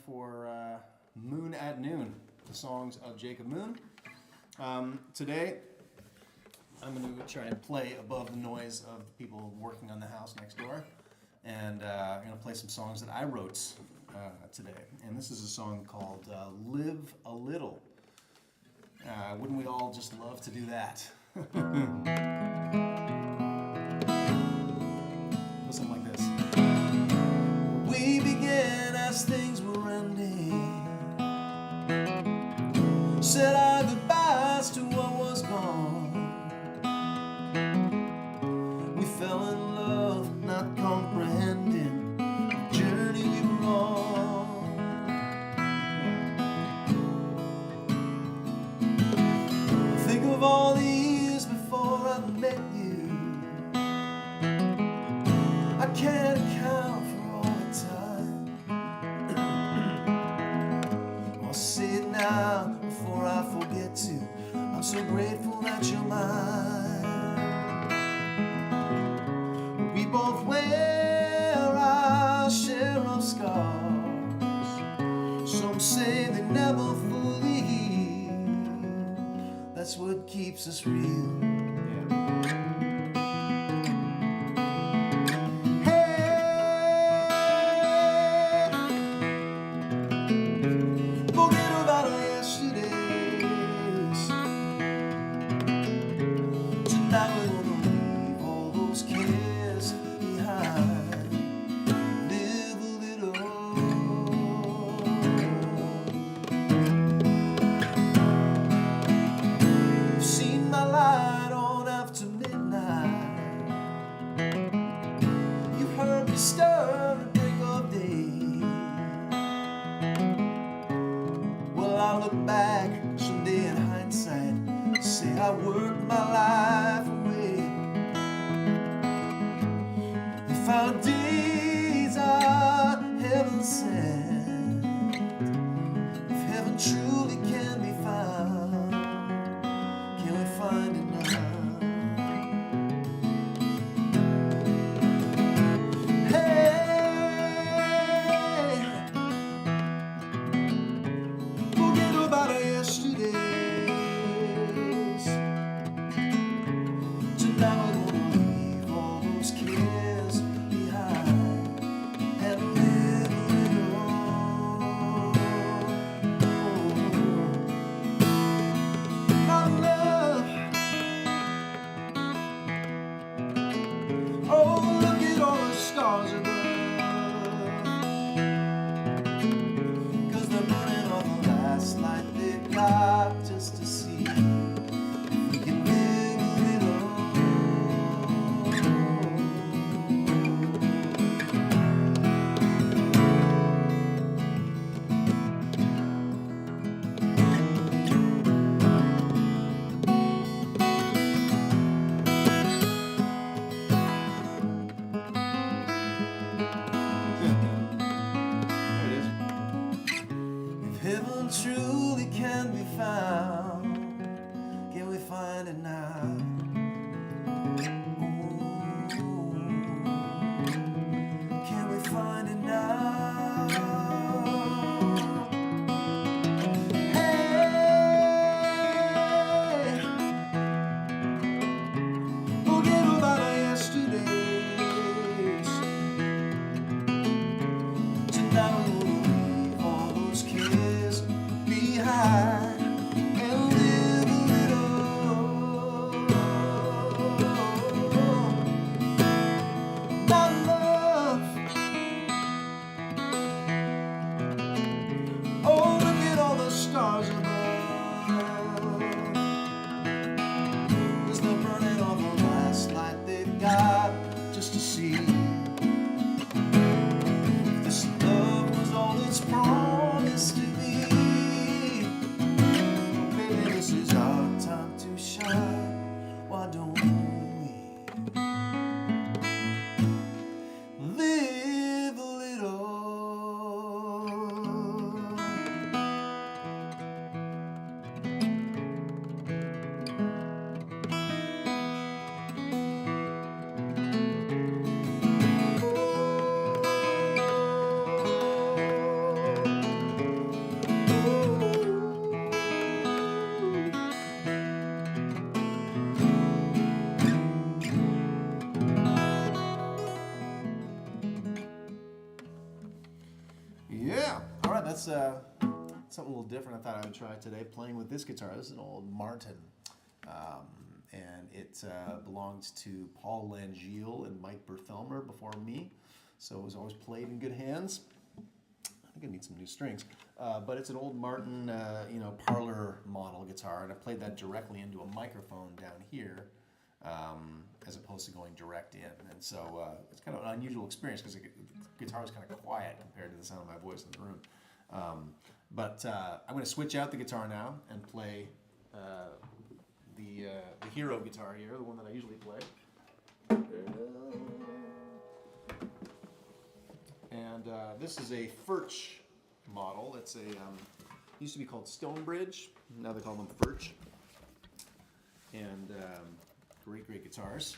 for Moon at Noon, the songs of Jacob Moon. Today, I'm going to try and play above the noise of the people working on the house next door. And I'm going to play some songs that I wrote today. And this is a song called Live a Little. Wouldn't we all just love to do that? Something like this. We began as things were ending, said our goodbyes to what was gone. We fell in love, not comprehending the journey we were on. Think of all the years before I met you. I can't account for all the time. I'll say it now before I forget to. I'm so grateful that you're mine. We both wear our share of scars. Some say they never fully heal. That's what keeps us real. Stir at break of day. Well, I look back someday in hindsight, say I worked my life away. If our days are heaven sent, if heaven truly can be found, can we find it now? Just to see if we can live a little. There it is. If heaven truly can be found, can we find it now? Ooh, can we find it now? Hey, forget about our yesterdays. Tonight we'll leave all those cares behind and Yeah. All right, that's something a little different I thought I would try today, playing with this guitar. This is an old Martin, and it belongs to Paul Langille and Mike Berthelmer before me, so it was always played in good hands. I think I need some new strings, but it's an old Martin, parlor model guitar, and I played that directly into a microphone down here, as opposed to going direct in, and so it's kind of an unusual experience because the guitar is kind of quiet compared to the sound of my voice in the room. But I'm going to switch out the guitar now and play the hero guitar here, the one that I usually play. And this is a Furch model. It's a used to be called Stonebridge. Now they call them Furch. And great guitars.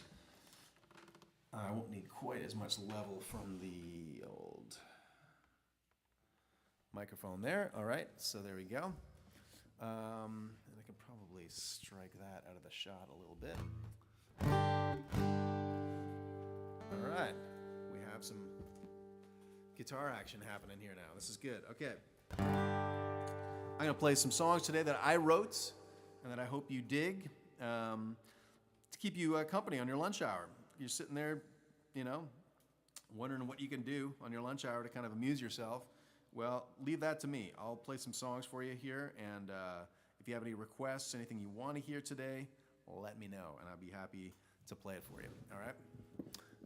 I won't need quite as much level from the old microphone there. All right, so there we go. And I can probably strike that out of the shot a little bit. All right, we have some guitar action happening here now. This is good. Okay. I'm going to play some songs today that I wrote and that I hope you dig, to keep you company on your lunch hour. You're sitting there, wondering what you can do on your lunch hour to kind of amuse yourself. Well, leave that to me. I'll play some songs for you here, and if you have any requests, anything you want to hear today, let me know, and I'll be happy to play it for you. All right?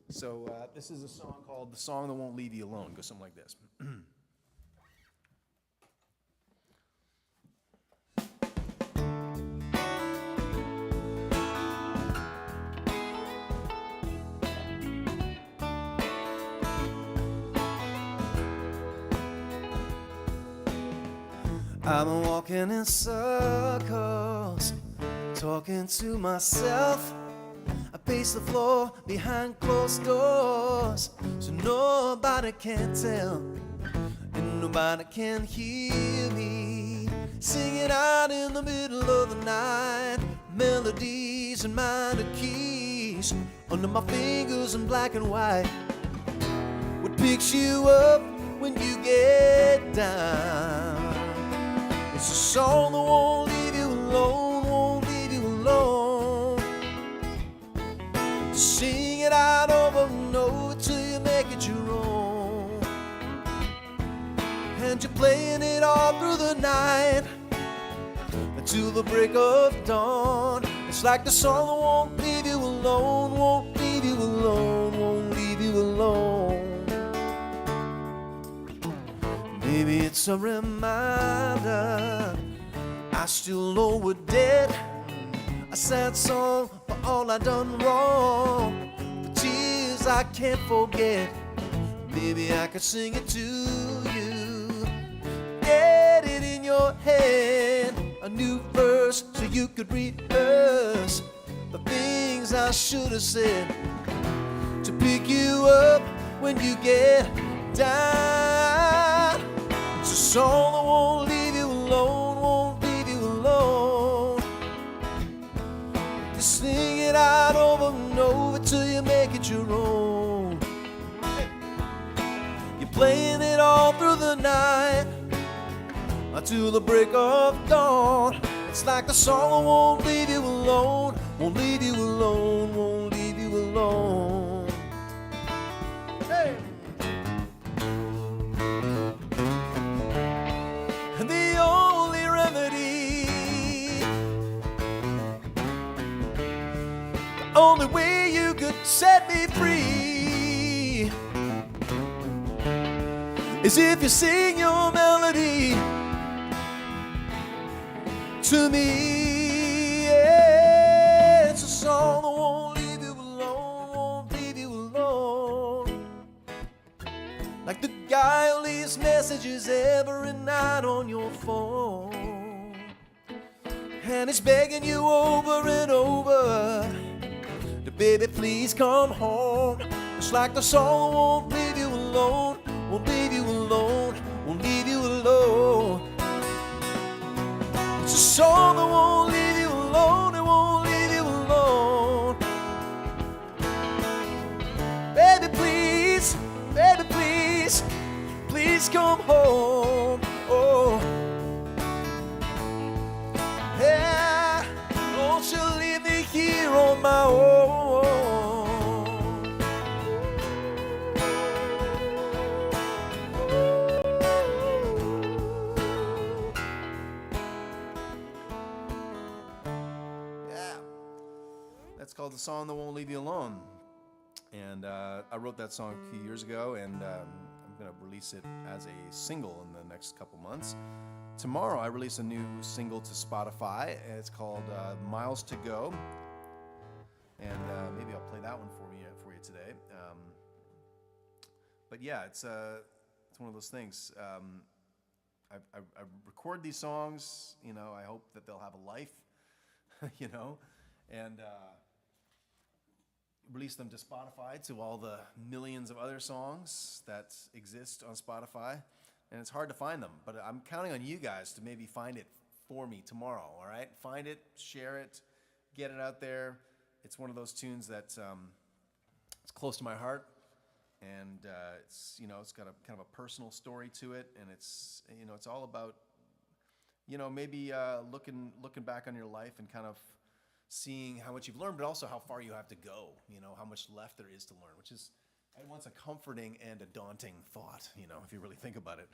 So this is a song called "The Song That Won't Leave You Alone." It goes something like this. I've been walking in circles, talking to myself. I pace the floor behind closed doors, so nobody can tell, and nobody can hear me. Singing out in the middle of the night, melodies in minor keys, under my fingers in black and white. What picks you up when you get down? It's a song that won't leave you alone, won't leave you alone. Sing it out over and over till you make it your own. And you're playing it all through the night until the break of dawn. It's like the song that won't leave you alone, won't leave you alone, won't leave you alone. Maybe it's a reminder I still know we're dead. A sad song for all I done wrong, the tears I can't forget. Maybe I could sing it to you, get it in your head, a new verse so you could rehearse the things I should have said, to pick you up when you get down. It's a song that won't leave you alone, won't leave you alone. Just sing it out over and over till you make it your own. You're playing it all through the night until the break of dawn. It's like the song that won't leave you alone, won't leave you alone, won't leave you alone. Hey! And the only remedy, the only way you could set me free, is if you sing your melody to me. Yeah, it's a song that won't leave you alone, won't leave you alone. Like the guy who leaves messages every night on your phone, and he's begging you over and over to, baby, please come home. It's like the song won't leave you alone, won't leave you alone, won't leave you alone. It's a song that won't leave you alone, it won't leave you alone. Baby, please, please come home. here on my own. Yeah. That's called The Song That Won't Leave You Alone. And I wrote that song a few years ago, and I'm going to release it as a single in the next couple months. Tomorrow I release a new single to Spotify. It's called Miles to Go. And maybe I'll play that one for you today. But yeah, it's one of those things. I record these songs, you know, I hope that they'll have a life, you know, and release them to Spotify, to all the millions of other songs that exist on Spotify. And it's hard to find them, but I'm counting on you guys to maybe find it for me tomorrow, all right? Find it, share it, get it out there. It's one of those tunes that it's close to my heart, and it's, you know, it's got a kind of a personal story to it, and it's, you know, it's all about, you know, maybe looking back on your life and kind of seeing how much you've learned, but also how far you have to go, you know, how much left there is to learn, which is at once a comforting and a daunting thought, you know, if you really think about it.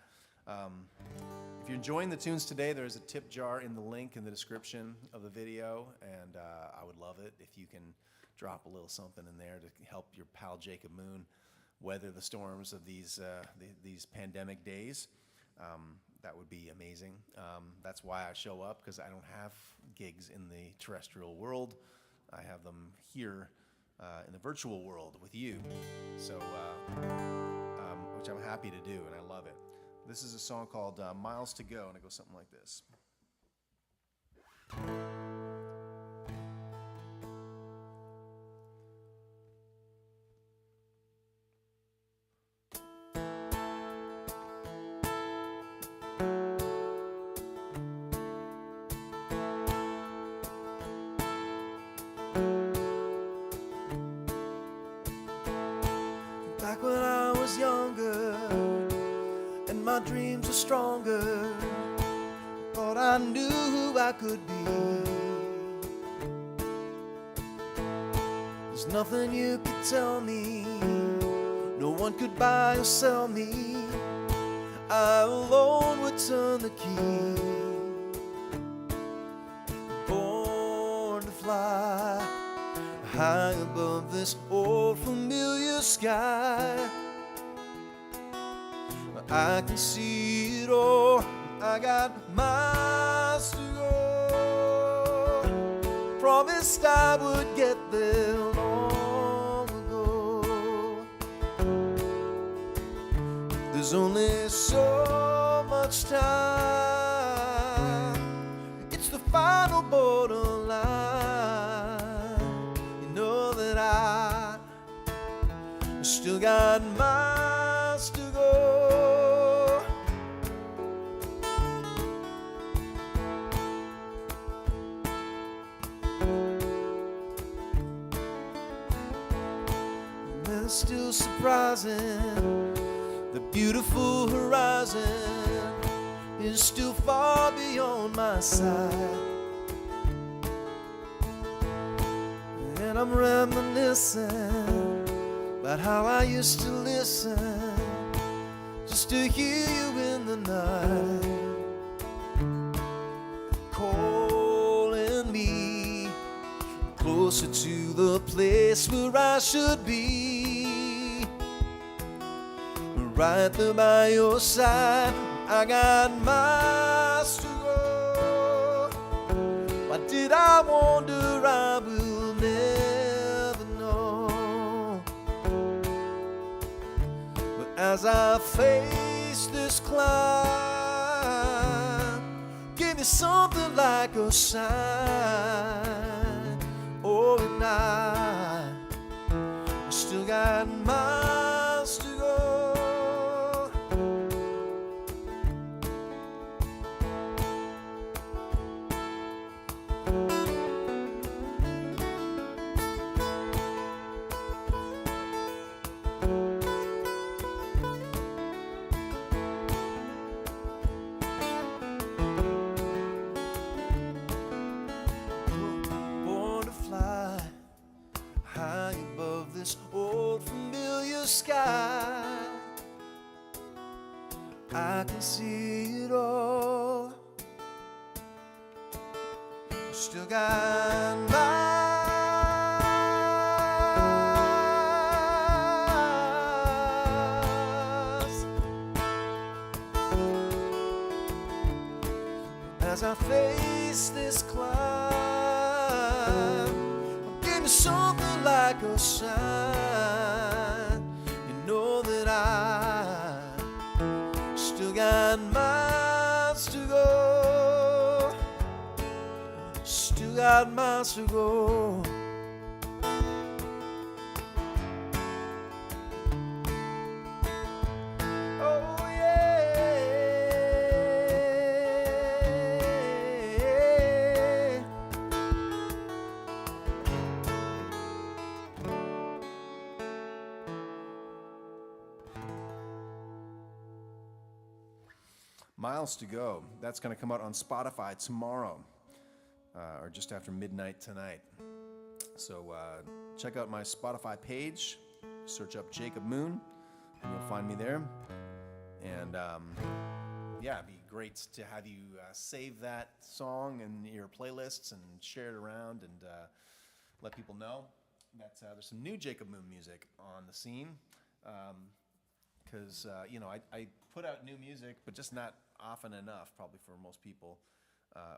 If you're enjoying the tunes today, there's a tip jar in the link in the description of the video, and I would love it if you can drop a little something in there to help your pal Jacob Moon weather the storms of these pandemic days. That would be amazing. That's why I show up, because I don't have gigs in the terrestrial world. I have them here in the virtual world with you. So, which I'm happy to do, and I love it. This is a song called Miles to Go, and it goes something like this. Back when I was younger and my dreams were stronger, thought I knew who I could be. There's nothing you could tell me, no one could buy or sell me. I alone would turn the key. Born to fly high above this old familiar sky. I can see it all, I got miles to go. Promised I would get there long ago. There's only so much time, it's the final borderline. I still got miles to go. And then it's still surprising, the beautiful horizon is still far beyond my sight. And I'm reminiscing about how I used to listen just to hear you in the night, calling me closer to the place where I should be. Right there by your side, I got miles to go. Why did I wonder? I will never know. But as I face this climb, give me something like a sign. Oh, and I still got miles to go. Born to fly I can see it all. Still got miles as I face this climb. Give me something like a sign. You know that I still got miles to go. Still got miles to go. Oh yeah. Miles to Go. That's going to come out on Spotify tomorrow, or just after midnight tonight. So check out my Spotify page. Search up Jacob Moon, and you'll find me there. And yeah, it'd be great to have you save that song in your playlists and share it around and let people know that there's some new Jacob Moon music on the scene. Because you know, I put out new music, but just not often enough, probably for most people,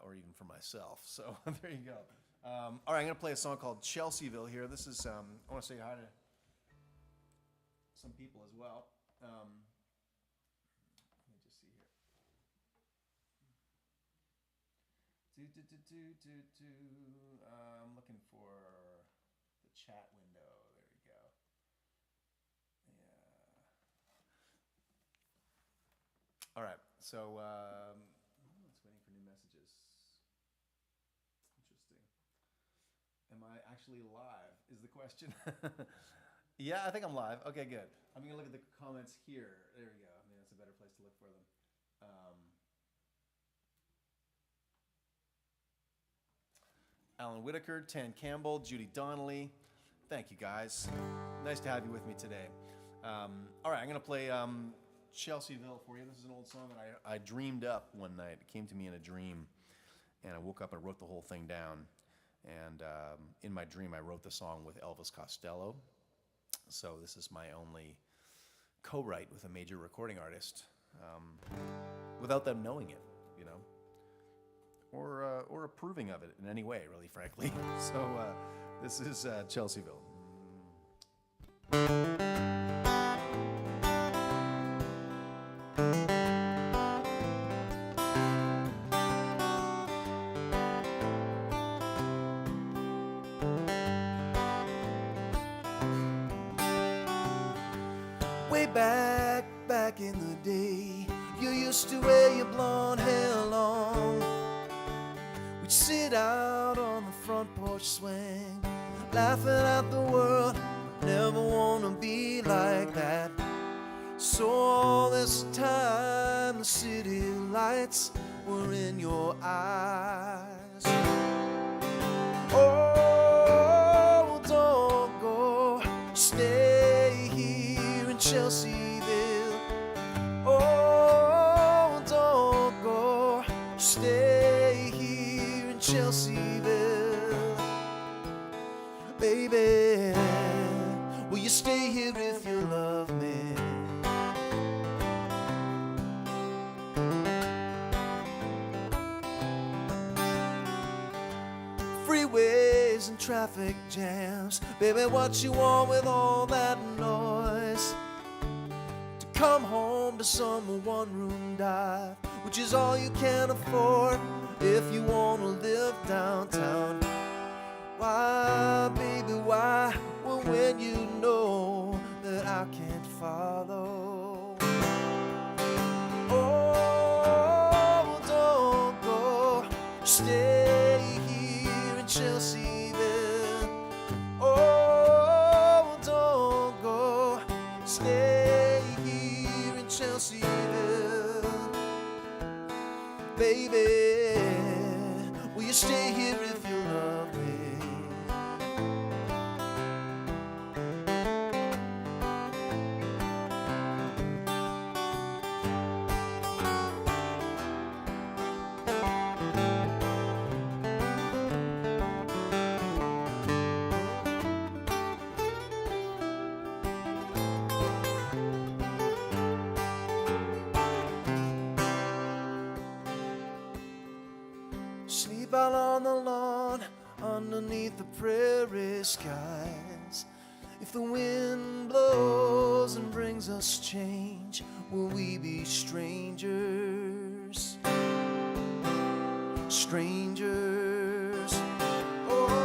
or even for myself. So there you go. All right, I'm gonna play a song called Chelseaville here. This is I want to say hi to some people as well. Let me just see here. I'm looking for the chat window. There we go. Yeah. All right. So it's waiting for new messages. Interesting. Am I actually live? Is the question. Yeah, I think I'm live. Okay, good. I'm gonna look at the comments here. There we go. I mean, that's a better place to look for them. Alan Whitaker, Tan Campbell, Judy Donnelly. Thank you, guys. Nice to have you with me today. All right, I'm going to play Chelseaville for you. This is an old song that I dreamed up one night. It came to me in a dream, and I woke up and wrote the whole thing down. And in my dream, I wrote the song with Elvis Costello. So this is my only co-write with a major recording artist without them knowing it, you know. Or approving of it in any way, really, frankly. So this is Chelseaville. Way back in the day, you used to wear your blonde hair long. We'd sit out on the front porch swing, laughing at the world, never wanna be like that. So all this time the city lights were in your eyes. Oh, don't go, stay here in Chelseaville. Oh, don't go, stay here in Chelseaville. Baby, will you stay here if you love me? Freeways and traffic jams, baby, what you want with all that noise? To come home to some one-room dive, which is all you can afford if you want to live downtown. Why, baby, why? Well, when you know that I can't follow. Oh, don't go, stay here in Chelseaville. Oh, don't go, stay here in Chelseaville. Baby, will you stay here if you love me? sleep out on the lawn underneath the prairie skies. If the wind blows and brings us change, will we be strangers? Strangers. Oh,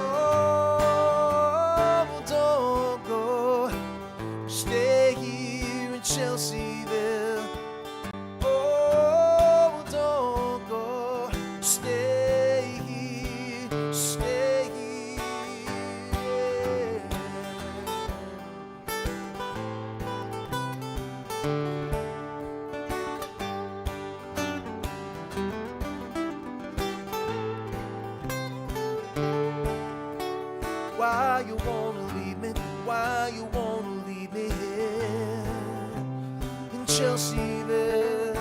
don't go. Stay here in Chelseaville. Oh, don't go. Stay here. Stay here. Why you wanna leave me? Why you wanna leave me here in Chelseaville?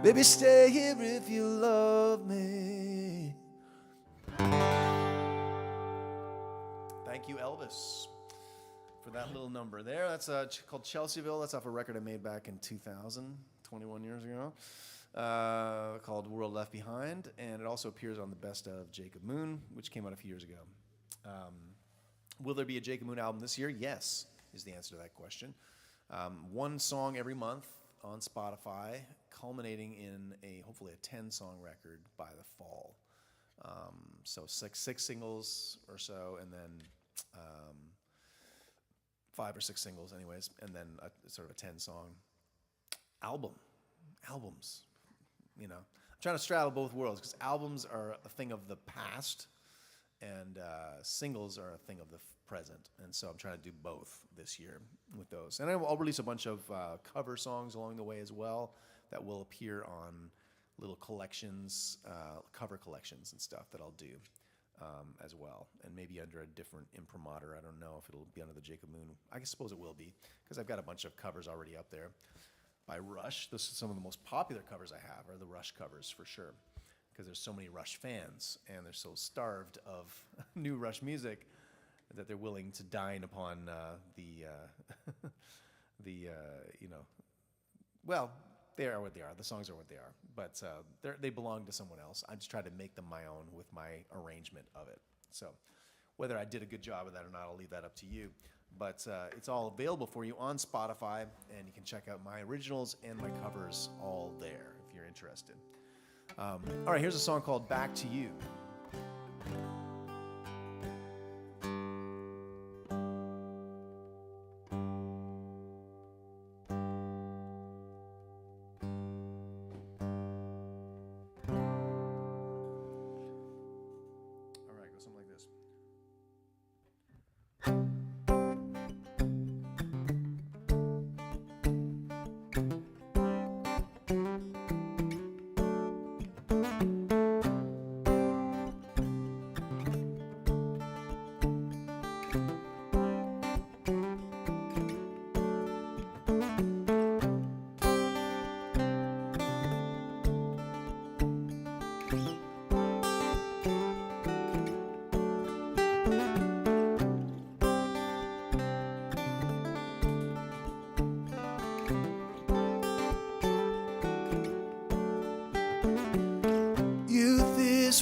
Baby, stay here if you love me. Thank you, Elvis, for that little number there. That's called Chelseaville. That's off a record I made back in 2000, 21 years ago, called World Left Behind, and it also appears on the Best of Jacob Moon, which came out a few years ago. Will there be a Jacob Moon album this year? Yes, is the answer to that question. One song every month on Spotify, culminating in hopefully a 10-song record by the fall. So six singles or so, and then 5 or 6 singles anyways, and then sort of a 10-song albums. You know, I'm trying to straddle both worlds, because albums are a thing of the past and singles are a thing of the present, and so I'm trying to do both this year with those. And I'll release a bunch of cover songs along the way as well that will appear on little collections, cover collections and stuff that I'll do as well, and maybe under a different imprimatur. I don't know if it'll be under the Jacob Moon. I suppose it will be, because I've got a bunch of covers already up there by Rush. This is some of the most popular covers I have are the Rush covers for sure, because there's so many Rush fans and they're so starved of new Rush music that they're willing to dine upon well, they are what they are. The songs are what they are, but they belong to someone else. I just try to make them my own with my arrangement of it. So whether I did a good job of that or not, I'll leave that up to you. But it's all available for you on Spotify, and you can check out my originals and my covers all there if you're interested. All right, here's a song called Back to You. Something like this.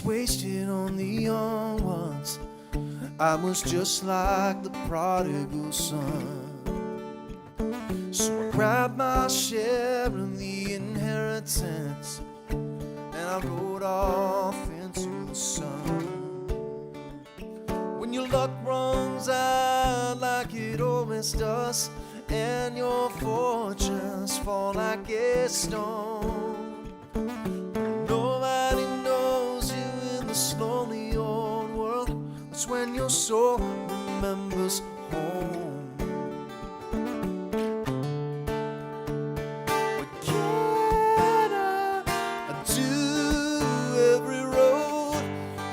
Wasted on the young ones. I was just like the prodigal son. So I grabbed my share of the inheritance and I rode off into the sun. When your luck runs out like it always does, and your fortunes fall like a stone, lonely old world, that's when your soul remembers home. What can I do? Every road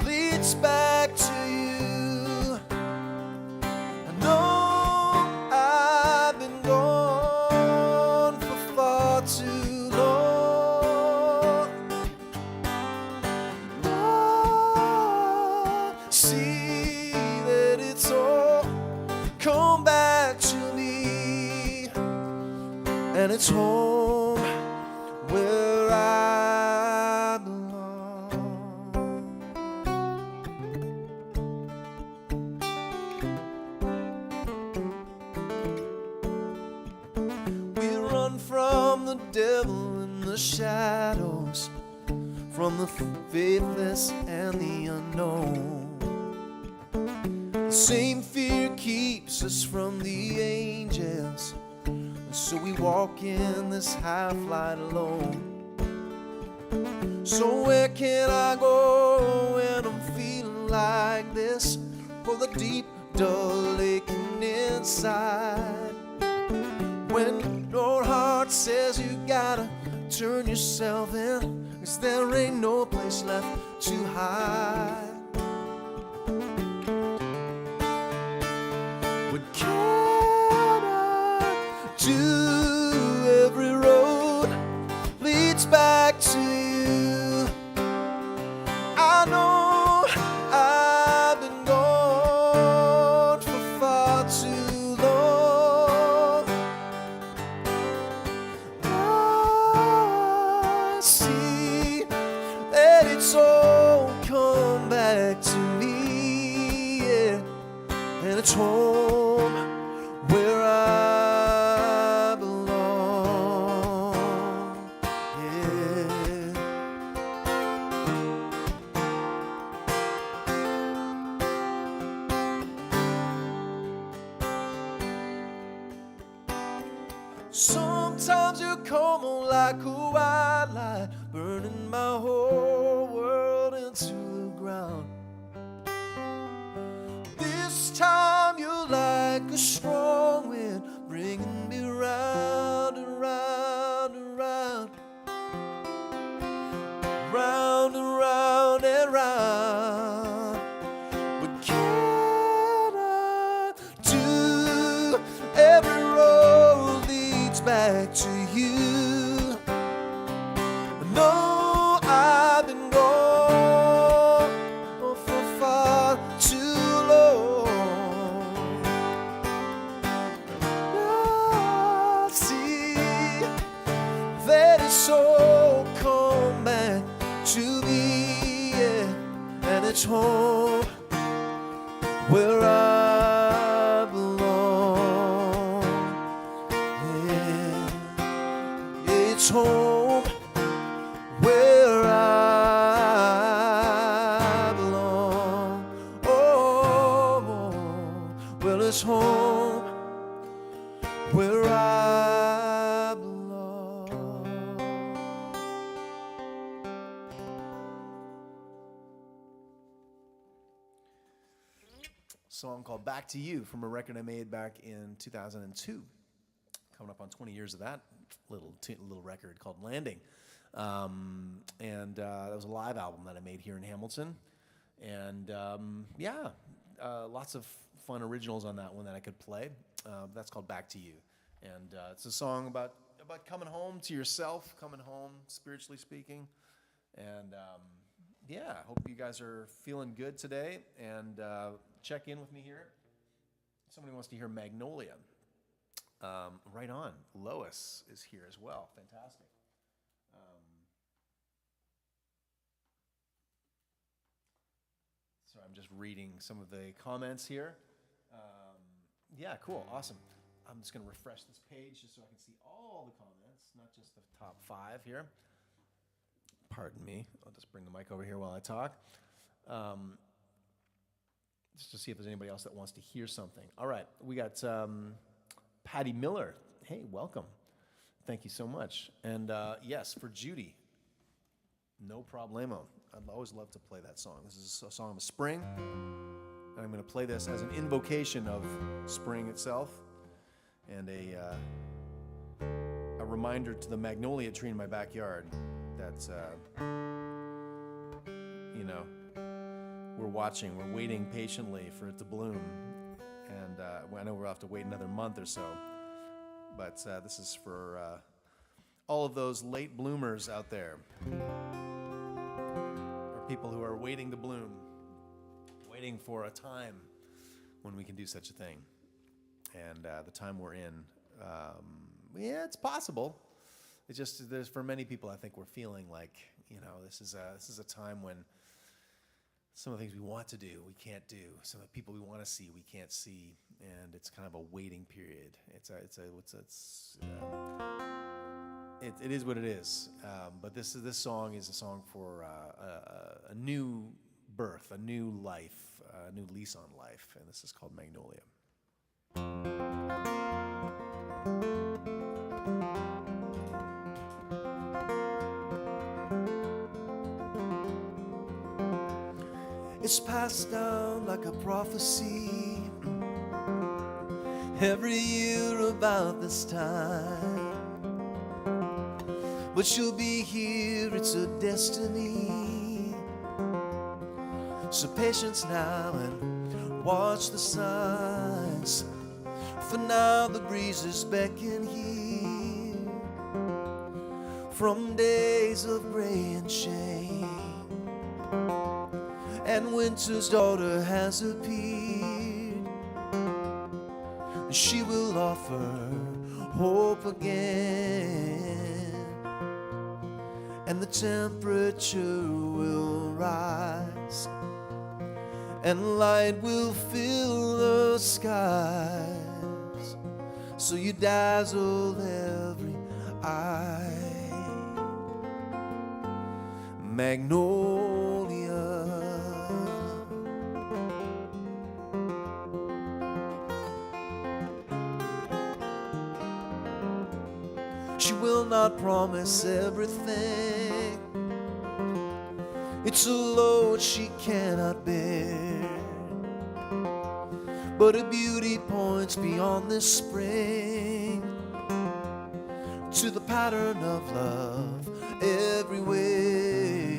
leads back to you. I know I've been gone for far too long. See that it's all come back. and it's home where I belong. We run from the devil in the shadows, from the faithless and the unknown. The same fear keeps us from the angels, so we walk in this half-light alone. So where can I go when I'm feeling like this? For the deep, dull aching inside. When your heart says you gotta turn yourself in, 'cause there ain't no place left to hide. What can I do? Every road leads back to you. I know I've been gone for far too long. I see that it's all come back to me, yeah. And it's home where I belong, yeah. Sometimes you come on like a white light, burning my whole world into the ground. This time you're like a strong wind, bringing me round and round and round, round and round and round. What can I do? Every road leads back to you. No, I've been gone for far too long. I see that it's all come back to me, yeah. And it's home where I belong, yeah. It's home where I belong. Oh, well, it's home where I belong. Song called Back to You from a record I made back in 2002. Coming up on 20 years of that little record called Landing. That was a live album that I made here in Hamilton. And lots of fun originals on that one that I could play. That's called Back to You. And it's a song about coming home to yourself, coming home spiritually speaking. And hope you guys are feeling good today. And check in with me here. Somebody wants to hear Magnolia. Right on. Lois is here as well. Fantastic. So I'm just reading some of the comments here. Cool. Awesome. I'm just going to refresh this page just so I can see all the comments, not just the top 5 here. Pardon me. I'll just bring the mic over here while I talk. Just to see if there's anybody else that wants to hear something. All right. We got Patty Miller. Hey, welcome. Thank you so much. And yes, for Judy, no problemo. I'd always love to play that song. This is a song of spring. And I'm going to play this as an invocation of spring itself and a reminder to the magnolia tree in my backyard that, we're watching, we're waiting patiently for it to bloom. And I know we'll have to wait another month or so. But this is for all of those late bloomers out there. Or people who are waiting to bloom. Waiting for a time when we can do such a thing. And the time we're in Yeah, it's possible. It's just there's for many people, I think we're feeling like this is a time when some of the things we want to do we can't do. Some of the people we want to see we can't see, and it's kind of a waiting period. It is what it is. But this song is a song for a new birth, a new life, a new lease on life, and this is called Magnolia. It's passed down like a prophecy every year about this time. But she'll be here, it's a destiny. So patience now and watch the signs. For now the breezes beckon here from days of gray and shame. And winter's daughter has appeared. She will offer hope again, and the temperature will rise, and light will fill the skies, so you dazzle every eye. Magnolia, she will not promise everything. It's a load she cannot bear. But her beauty points beyond this spring to the pattern of love everywhere.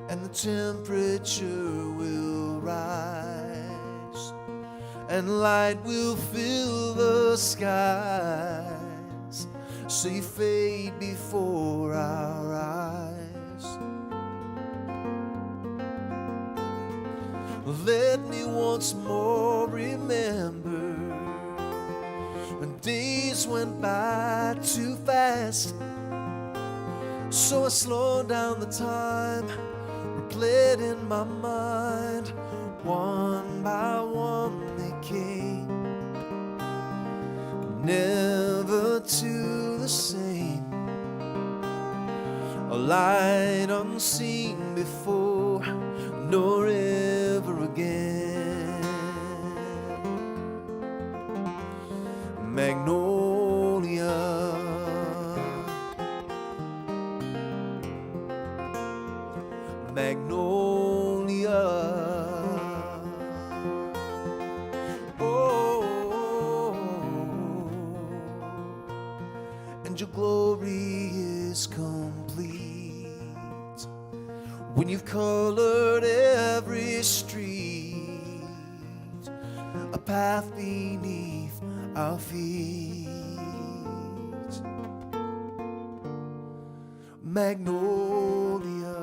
And the temperature will rise, and light will fill the skies, so you fade before our eyes. Let me once more remember when days went by too fast, so I slowed down the time, replayed in my mind. One by one they came, never to the same. A light unseen before, nor ever again. Magnolia, Magnolia, oh, and your glory is complete when you've colored every street, a path beneath our feet. Magnolia,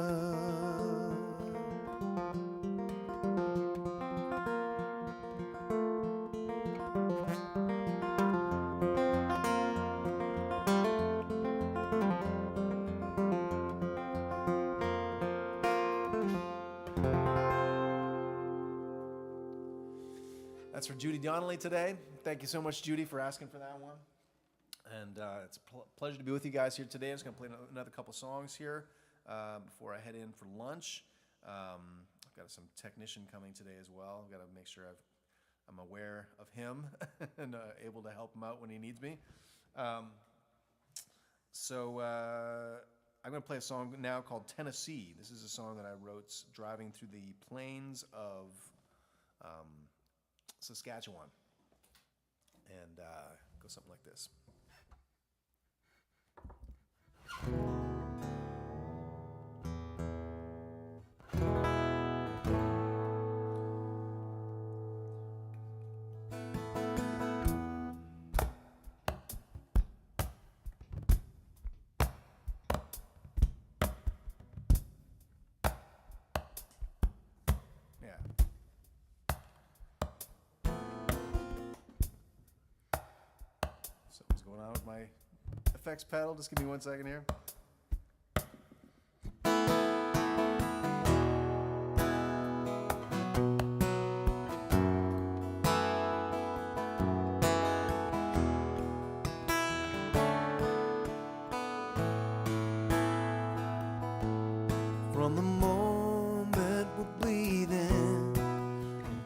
that's for Judy Donnelly today. Thank you so much, Judy, for asking for that one. And it's a pleasure to be with you guys here today. I'm just going to play another couple songs here before I head in for lunch. I've got some technician coming today as well. I've got to make sure I'm aware of him and able to help him out when he needs me. So I'm going to play a song now called Tennessee. This is a song that I wrote driving through the plains of Saskatchewan. And goes something like this. effects pedal. Just give me 1 second here. From the moment we're breathing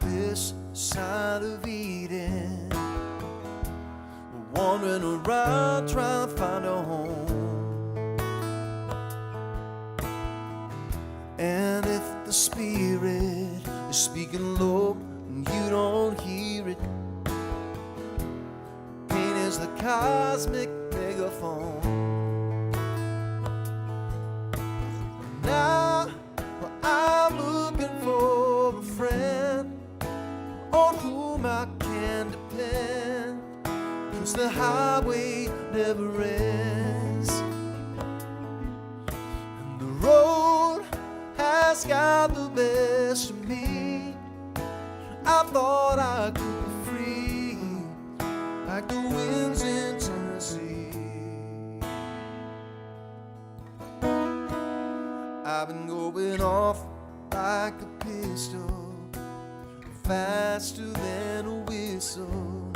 this side of Eden, we're wandering around trying to find a home. And if the Spirit is speaking low and you don't hear it, pain is the cosmic megaphone. Now I'm looking for a friend on whom I can depend, 'cause the highway never ends, and the road has got the best of me. I thought I could be free, like the winds in Tennessee. I've been going off like a pistol, faster than a whistle.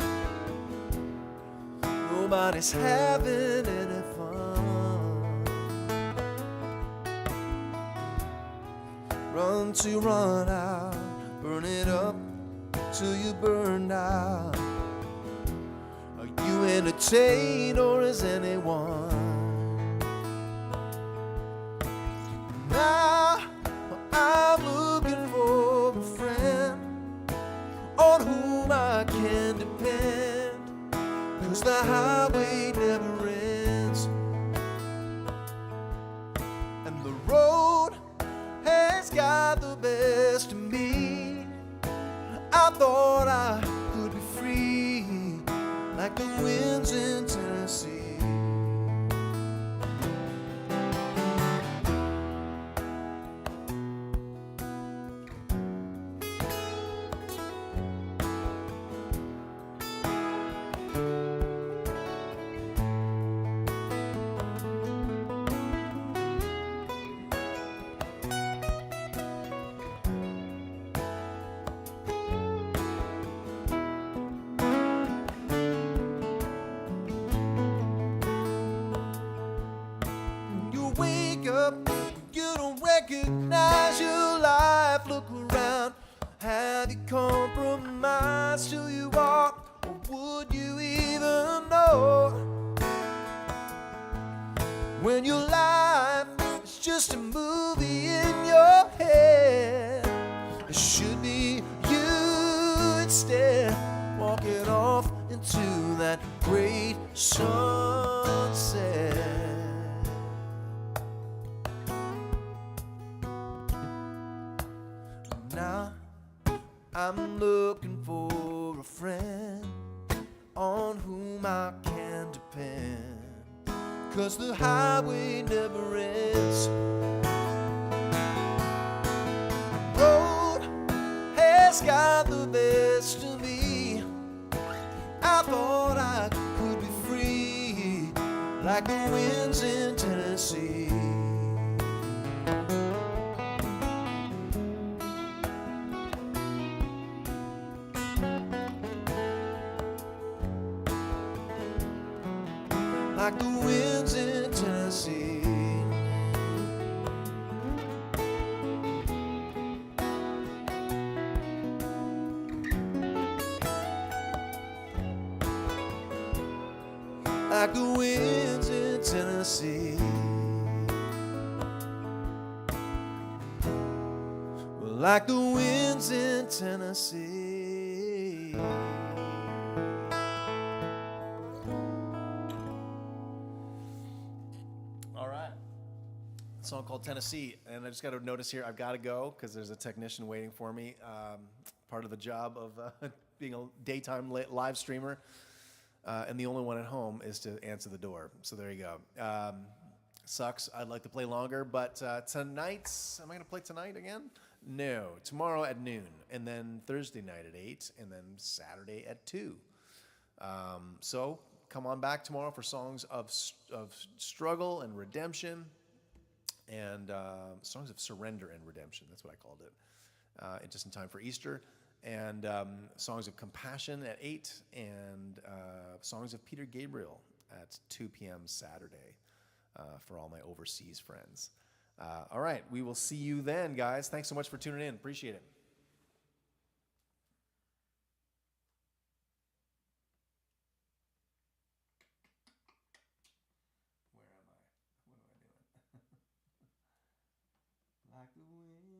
Nobody's having any fun. Run to run out, burn it up till you burned out. Are you entertained or is anyone? Now I'm looking for a friend on whom I can depend, 'cause the highway never ends, and the road has got the best of me. I thought I could be free, like the winds in Tennessee. Wake up, you don't recognize your life. Look around, have you compromised who you are, or would you even know when your life is just a movie in your head? It should be you instead, walking off into that great sunset. Now I'm looking for a friend on whom I can depend, 'cause the highway never ends. The road has got the best of me. I thought I could be free, like the winds in Tennessee. Like the winds in Tennessee. Like the winds in Tennessee. Like the winds in Tennessee. All right. A song called Tennessee. And I just got to notice here, I've got to go because there's a technician waiting for me. Part of the job of being a daytime live streamer. And the only one at home is to answer the door. So there you go. Sucks. I'd like to play longer, but tonight, am I going to play tonight again? No. Tomorrow at noon, and then Thursday night at 8, and then Saturday at 2. So come on back tomorrow for songs of struggle and redemption, and songs of surrender and redemption. That's what I called it. Just in time for Easter. And songs of compassion at 8, and songs of Peter Gabriel at 2 p.m. Saturday for all my overseas friends. All right, we will see you then, guys. Thanks so much for tuning in. Appreciate it. Where am I? What am I doing? Like the wind.